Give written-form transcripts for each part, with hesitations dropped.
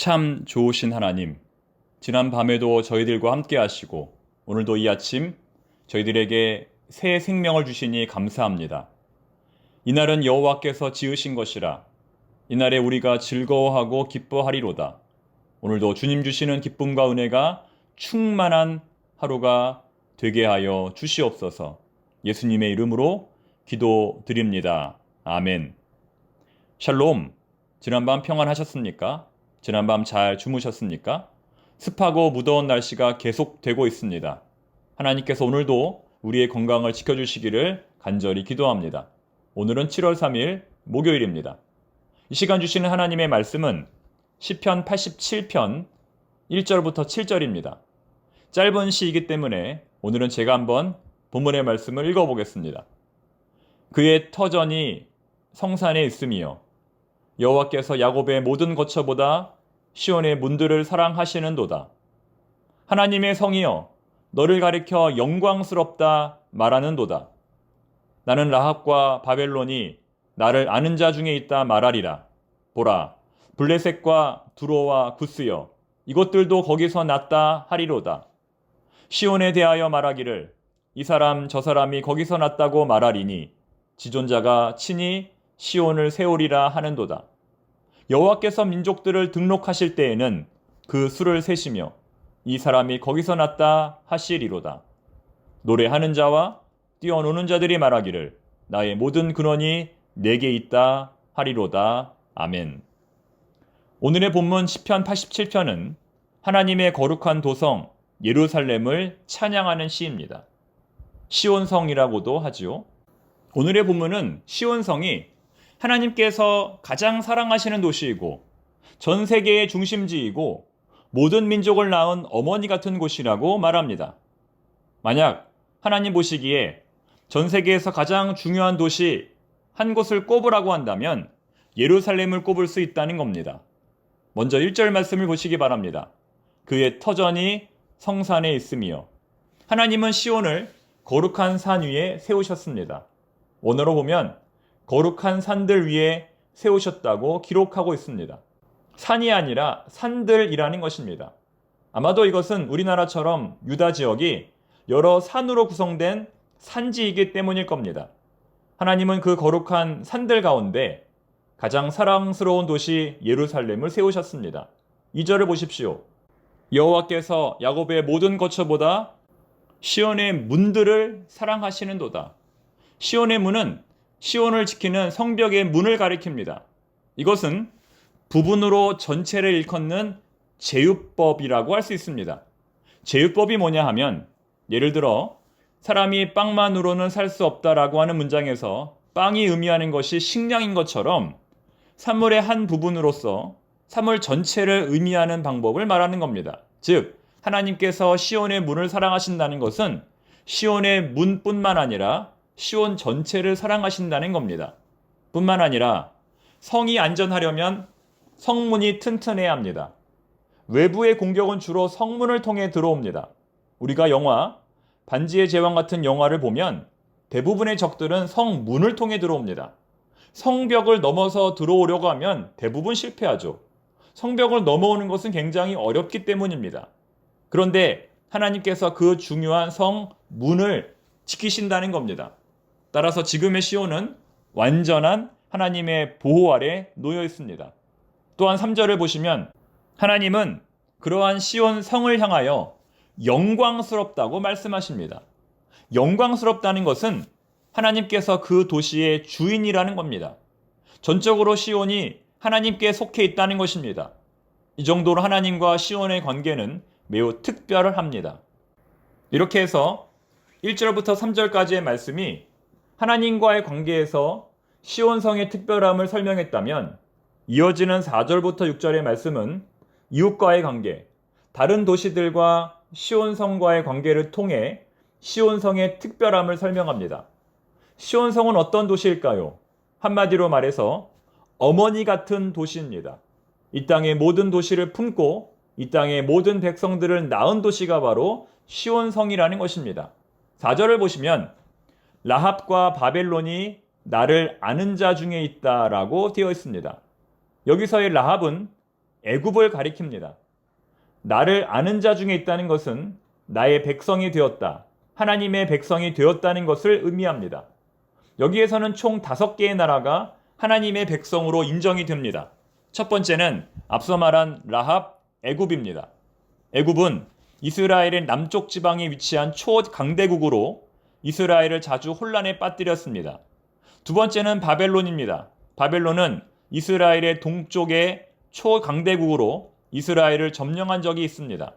참 좋으신 하나님, 지난 밤에도 저희들과 함께 하시고 오늘도 이 아침 저희들에게 새 생명을 주시니 감사합니다. 이날은 여호와께서 지으신 것이라 이날에 우리가 즐거워하고 기뻐하리로다. 오늘도 주님 주시는 기쁨과 은혜가 충만한 하루가 되게 하여 주시옵소서. 예수님의 이름으로 기도드립니다. 아멘. 샬롬, 지난밤 평안하셨습니까? 지난밤 잘 주무셨습니까? 습하고 무더운 날씨가 계속되고 있습니다. 하나님께서 오늘도 우리의 건강을 지켜주시기를 간절히 기도합니다. 오늘은 7월 3일 목요일입니다. 이 시간 주시는 하나님의 말씀은 시편 87편 1절부터 7절입니다. 짧은 시이기 때문에 오늘은 제가 한번 본문의 말씀을 읽어보겠습니다. 그의 터전이 성산에 있으며 여호와께서 야곱의 모든 거처보다 시온의 문들을 사랑하시는도다. 하나님의 성이여, 너를 가리켜 영광스럽다 말하는도다. 나는 라합과 바벨론이 나를 아는 자 중에 있다 말하리라. 보라, 블레셋과 두로와 구스여, 이것들도 거기서 났다 하리로다. 시온에 대하여 말하기를 이 사람 저 사람이 거기서 났다고 말하리니 지존자가 친히 시온을 세우리라 하는도다. 여호와께서 민족들을 등록하실 때에는 그 수를 세시며 이 사람이 거기서 났다 하시리로다. 노래하는 자와 뛰어노는 자들이 말하기를 나의 모든 근원이 내게 있다 하리로다. 아멘. 오늘의 본문 시편 87편은 하나님의 거룩한 도성 예루살렘을 찬양하는 시입니다. 시온성이라고도 하죠. 오늘의 본문은 시온성이 하나님께서 가장 사랑하시는 도시이고 전 세계의 중심지이고 모든 민족을 낳은 어머니 같은 곳이라고 말합니다. 만약 하나님 보시기에 전 세계에서 가장 중요한 도시 한 곳을 꼽으라고 한다면 예루살렘을 꼽을 수 있다는 겁니다. 먼저 1절 말씀을 보시기 바랍니다. 그의 터전이 성산에 있으며 하나님은 시온을 거룩한 산 위에 세우셨습니다. 원어로 보면 거룩한 산들 위에 세우셨다고 기록하고 있습니다. 산이 아니라 산들이라는 것입니다. 아마도 이것은 우리나라처럼 유다 지역이 여러 산으로 구성된 산지이기 때문일 겁니다. 하나님은 그 거룩한 산들 가운데 가장 사랑스러운 도시 예루살렘을 세우셨습니다. 2절을 보십시오. 여호와께서 야곱의 모든 거처보다 시온의 문들을 사랑하시는도다. 시온의 문은 시온을 지키는 성벽의 문을 가리킵니다. 이것은 부분으로 전체를 일컫는 제휴법이라고 할 수 있습니다. 제휴법이 뭐냐 하면 예를 들어 사람이 빵만으로는 살 수 없다라고 하는 문장에서 빵이 의미하는 것이 식량인 것처럼 사물의 한 부분으로서 사물 전체를 의미하는 방법을 말하는 겁니다. 즉 하나님께서 시온의 문을 사랑하신다는 것은 시온의 문뿐만 아니라 시온 전체를 사랑하신다는 겁니다. 뿐만 아니라 성이 안전하려면 성문이 튼튼해야 합니다. 외부의 공격은 주로 성문을 통해 들어옵니다. 우리가 영화 반지의 제왕 같은 영화를 보면 대부분의 적들은 성문을 통해 들어옵니다. 성벽을 넘어서 들어오려고 하면 대부분 실패하죠. 성벽을 넘어오는 것은 굉장히 어렵기 때문입니다. 그런데 하나님께서 그 중요한 성문을 지키신다는 겁니다. 따라서 지금의 시온은 완전한 하나님의 보호 아래 놓여 있습니다. 또한 3절을 보시면 하나님은 그러한 시온 성을 향하여 영광스럽다고 말씀하십니다. 영광스럽다는 것은 하나님께서 그 도시의 주인이라는 겁니다. 전적으로 시온이 하나님께 속해 있다는 것입니다. 이 정도로 하나님과 시온의 관계는 매우 특별합니다. 이렇게 해서 1절부터 3절까지의 말씀이 하나님과의 관계에서 시온성의 특별함을 설명했다면 이어지는 4절부터 6절의 말씀은 이웃과의 관계, 다른 도시들과 시온성과의 관계를 통해 시온성의 특별함을 설명합니다. 시온성은 어떤 도시일까요? 한마디로 말해서 어머니 같은 도시입니다. 이 땅의 모든 도시를 품고 이 땅의 모든 백성들을 낳은 도시가 바로 시온성이라는 것입니다. 4절을 보시면 라합과 바벨론이 나를 아는 자 중에 있다라고 되어 있습니다. 여기서의 라합은 애굽을 가리킵니다. 나를 아는 자 중에 있다는 것은 나의 백성이 되었다, 하나님의 백성이 되었다는 것을 의미합니다. 여기에서는 총 5개의 나라가 하나님의 백성으로 인정이 됩니다. 첫 번째는 앞서 말한 라합, 애굽입니다. 애굽은 이스라엘의 남쪽 지방에 위치한 초강대국으로 이스라엘을 자주 혼란에 빠뜨렸습니다. 두 번째는 바벨론입니다. 바벨론은 이스라엘의 동쪽의 초강대국으로 이스라엘을 점령한 적이 있습니다.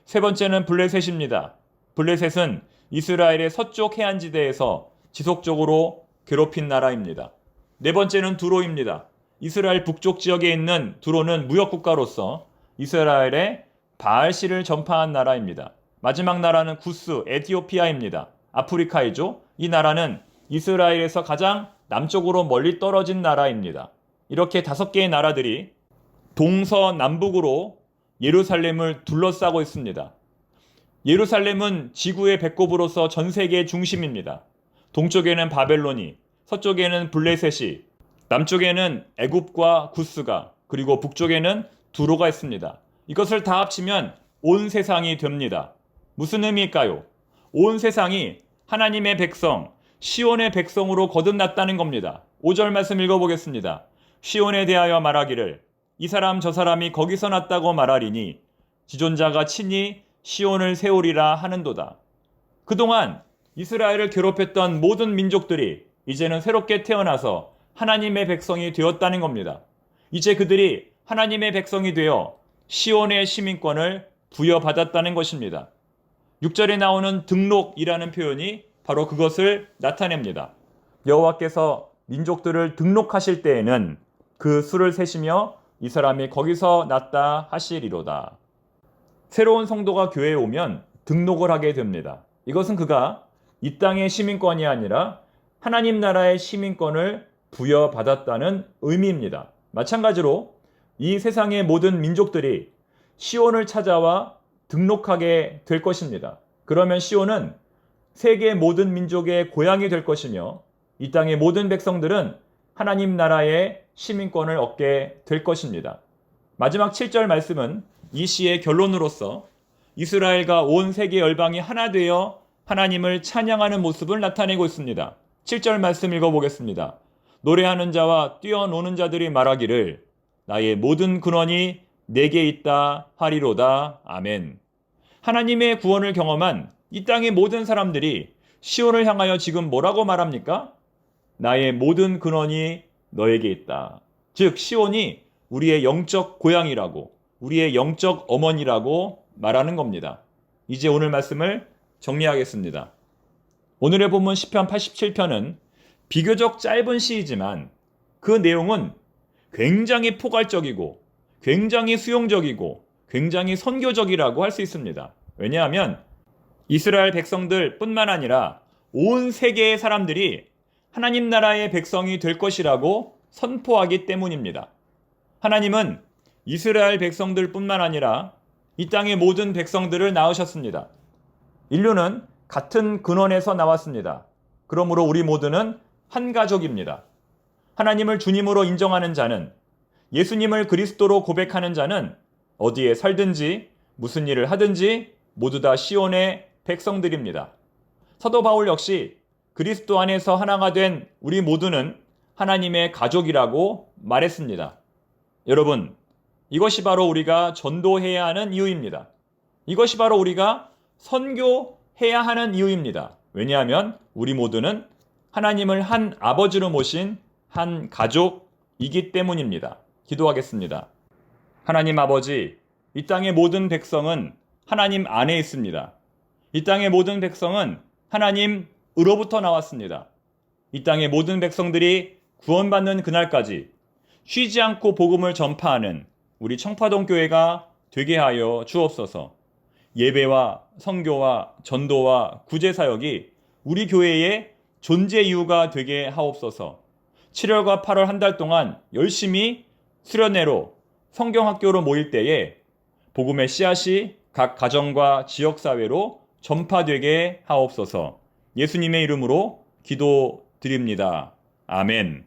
세 번째는 블레셋입니다. 블레셋은 이스라엘의 서쪽 해안지대에서 지속적으로 괴롭힌 나라입니다. 네 번째는 두로입니다. 이스라엘 북쪽 지역에 있는 두로는 무역국가로서 이스라엘의 바알시를 전파한 나라입니다. 마지막 나라는 구스, 에티오피아입니다. 아프리카이죠. 이 나라는 이스라엘에서 가장 남쪽으로 멀리 떨어진 나라입니다. 이렇게 5개의 나라들이 동서남북으로 예루살렘을 둘러싸고 있습니다. 예루살렘은 지구의 배꼽으로서 전 세계의 중심입니다. 동쪽에는 바벨론이, 서쪽에는 블레셋이, 남쪽에는 애굽과 구스가, 그리고 북쪽에는 두로가 있습니다. 이것을 다 합치면 온 세상이 됩니다. 무슨 의미일까요? 온 세상이 하나님의 백성, 시온의 백성으로 거듭났다는 겁니다. 5절 말씀 읽어보겠습니다. 시온에 대하여 말하기를 이 사람 저 사람이 거기서 났다고 말하리니 지존자가 친히 시온을 세우리라 하는도다. 그동안 이스라엘을 괴롭혔던 모든 민족들이 이제는 새롭게 태어나서 하나님의 백성이 되었다는 겁니다. 이제 그들이 하나님의 백성이 되어 시온의 시민권을 부여받았다는 것입니다. 6절에 나오는 등록이라는 표현이 바로 그것을 나타냅니다. 여호와께서 민족들을 등록하실 때에는 그 수를 세시며 이 사람이 거기서 났다 하시리로다. 새로운 성도가 교회에 오면 등록을 하게 됩니다. 이것은 그가 이 땅의 시민권이 아니라 하나님 나라의 시민권을 부여받았다는 의미입니다. 마찬가지로 이 세상의 모든 민족들이 시온을 찾아와 등록하게 될 것입니다. 그러면 시온은 세계 모든 민족의 고향이 될 것이며 이 땅의 모든 백성들은 하나님 나라의 시민권을 얻게 될 것입니다. 마지막 7절 말씀은 이 시의 결론으로서 이스라엘과 온 세계 열방이 하나 되어 하나님을 찬양하는 모습을 나타내고 있습니다. 7절 말씀 읽어보겠습니다. 노래하는 자와 뛰어노는 자들이 말하기를 나의 모든 근원이 내게 있다 하리로다. 아멘. 하나님의 구원을 경험한 이 땅의 모든 사람들이 시온을 향하여 지금 뭐라고 말합니까? 나의 모든 근원이 너에게 있다. 즉 시온이 우리의 영적 고향이라고, 우리의 영적 어머니라고 말하는 겁니다. 이제 오늘 말씀을 정리하겠습니다. 오늘의 본문 시편 87편은 비교적 짧은 시이지만 그 내용은 굉장히 포괄적이고 굉장히 수용적이고 굉장히 선교적이라고 할 수 있습니다. 왜냐하면 이스라엘 백성들 뿐만 아니라 온 세계의 사람들이 하나님 나라의 백성이 될 것이라고 선포하기 때문입니다. 하나님은 이스라엘 백성들 뿐만 아니라 이 땅의 모든 백성들을 낳으셨습니다. 인류는 같은 근원에서 나왔습니다. 그러므로 우리 모두는 한 가족입니다. 하나님을 주님으로 인정하는 자는, 예수님을 그리스도로 고백하는 자는 어디에 살든지 무슨 일을 하든지 모두 다 시온의 백성들입니다. 사도 바울 역시 그리스도 안에서 하나가 된 우리 모두는 하나님의 가족이라고 말했습니다. 여러분, 이것이 바로 우리가 전도해야 하는 이유입니다. 이것이 바로 우리가 선교해야 하는 이유입니다. 왜냐하면 우리 모두는 하나님을 한 아버지로 모신 한 가족이기 때문입니다. 기도하겠습니다. 하나님 아버지, 이 땅의 모든 백성은 하나님 안에 있습니다. 이 땅의 모든 백성은 하나님으로부터 나왔습니다. 이 땅의 모든 백성들이 구원받는 그날까지 쉬지 않고 복음을 전파하는 우리 청파동 교회가 되게 하여 주옵소서. 예배와 선교와 전도와 구제 사역이 우리 교회의 존재 이유가 되게 하옵소서. 7월과 8월 한 달 동안 열심히 수련회로 성경학교로 모일 때에 복음의 씨앗이 각 가정과 지역사회로 전파되게 하옵소서. 예수님의 이름으로 기도드립니다. 아멘.